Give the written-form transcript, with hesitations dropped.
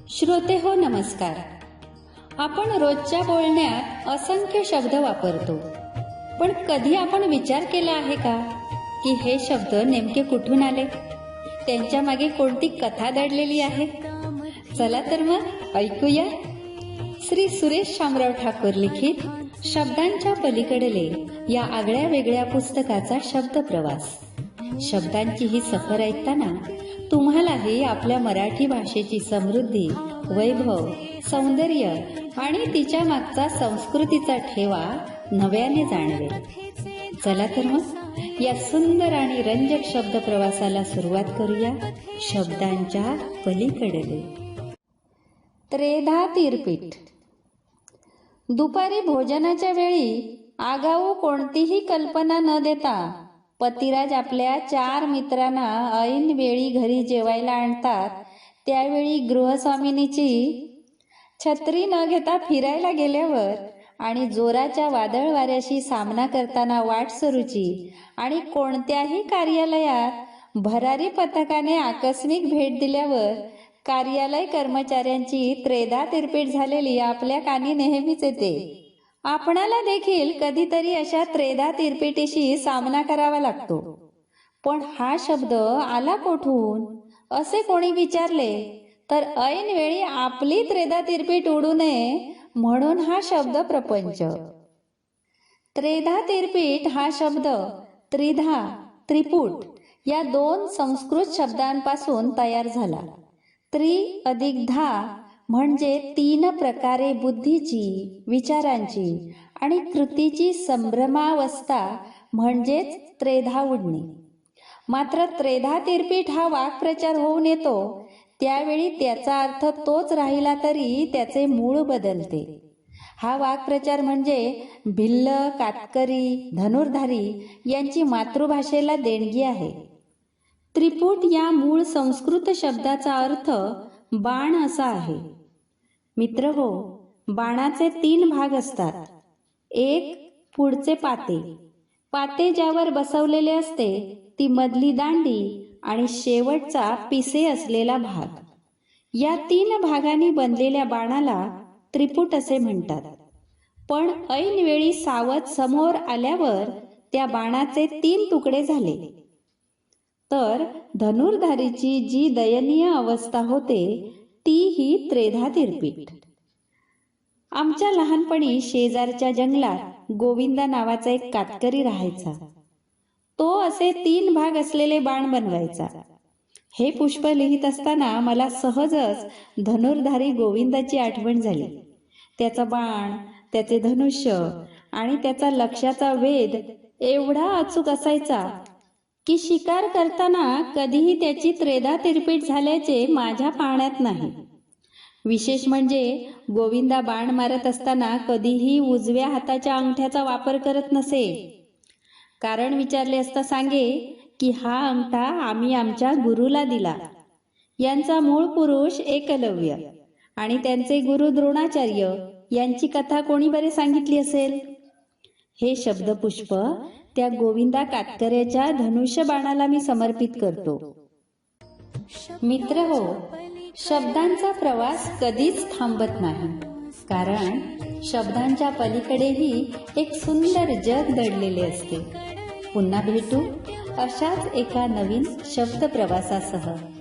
श्रोते हो नमस्कार. आपण रोजच्या बोलण्यात असंख्य शब्द वापरतो, पण कधी आपण विचार केला आहे का की हे शब्द नेमके कुठून आले, त्यांच्या मागे कोणती कथा दडलेली आहे? चला तर मग ऐकूया. श्री सुरेश शामराव ठाकूर लिखित शब्दांच्या पलीकडले या आगळ्या वेगळ्या पुस्तकाचा शब्द प्रवास. शब्दांची ही सफर ऐकताना तुम्हालाही आपल्या मराठी भाषेची समृद्धी, वैभव, सौंदर्य आणि तिच्या मागचा संस्कृतीचा ठेवा नव्याने जाणवेल. चला तर मग या सुंदर आणि रंजक शब्द प्रवासाला सुरुवात करूया. शब्दांच्या पलीकडले. त्रेधा तीरपीठ. दुपारी भोजनाच्या वेळी आगाऊ कोणतीही कल्पना न देता पतिराज आपल्या 4 मित्रांना ऐन वेळी घरी जेवायला आणतात. त्यावेळी गृहस्वामिनीची छत्री न घेता फिरायला गेल्यावर आणि जोराच्या वादळ वाऱ्याशी सामना करताना वाटसरूची आणि कोणत्याही कार्यालयात भरारी पथकाने आकस्मिक भेट दिल्यावर कार्यालय कर्मचाऱ्यांची त्रेधा तिरपीट झालेली आपल्या कानी नेहमीच येते. आपणाला देखील कधीतरी अशा त्रेधा तिरपीटीशी सामना करावा लागतो. पण हा शब्द आला कोठून असे कोणी विचारले तर ऐन वेळी आपली त्रेधा तिरपीट उडू नये म्हणून हा शब्द प्रपंच. त्रेधा तिरपीट हा शब्द त्रिधा, त्रिपुट या 2 संस्कृत शब्दांपासून तयार झाला. त्रि अधिक धा म्हणजे 3 प्रकारे बुद्धीची, विचारांची आणि कृतीची संभ्रमावस्था म्हणजेच त्रेधा उडणे. मात्र त्रेधा तिरपीट हा वाक्प्रचार होऊन येतो त्यावेळी त्याचा अर्थ तोच राहिला तरी त्याचे मूळ बदलते. हा वाक्प्रचार म्हणजे भिल्ल, कातकरी, धनुर्धारी यांची मातृभाषेला देणगी आहे. त्रिपुट या मूळ संस्कृत शब्दाचा अर्थ बाण असा आहे. मित्र हो, बाणाचे 3 भाग असतात. एक पुढचे पाते. पाते ज्यावर बसवलेले असते ती मधली दांडी आणि शेवटचा पिसे असलेला भाग. या 3 भागांनी बनलेल्या बाणाला त्रिपुट असे म्हणतात. पण ऐन वेळी सावध समोर आल्यावर त्या बाणाचे 3 तुकडे झाले तर धनुर्धारीची जी दयनीय अवस्था होते ती ही त्रेधा तिरपीट. आमच्या लहानपणी शेजारच्या जंगलात गोविंदा नावाचा एक कातकरी राहायचा. तो असे 3 भाग असलेले बाण बनवायचा. हे पुष्प लिहित असताना मला सहजच धनुर्धारी गोविंदाची आठवण झाली. त्याचा बाण, त्याचे धनुष्य आणि त्याचा लक्ष्याचा वेध एवढा अचूक असायचा की शिकार करताना कधीही त्याची त्रेधा तिरपीट झाल्याचे माझ्या पाहण्यात नाही. विशेष म्हणजे गोविंदा बाण मारत असताना कधीही उजव्या हाताच्या अंगठ्याचा वापर करत नसे. कारण विचारले असता सांगे की हा अंगठा आम्ही आमच्या गुरुला दिला. यांचा मूळ पुरुष एकलव्य आणि त्यांचे गुरु द्रोणाचार्य यांची कथा कोणी बरे सांगितली असेल. हे शब्दपुष्प त्या गोविंदा कातकऱ्याच्या धनुष्य बाणाला मी समर्पित करतो. मित्र हो, शब्दांचा प्रवास कधीच थांबत नाही, कारण शब्दांच्या पलीकडेही एक सुंदर जग दडलेले असते. पुन्हा भेटू अशाच एका नवीन शब्द प्रवासासह.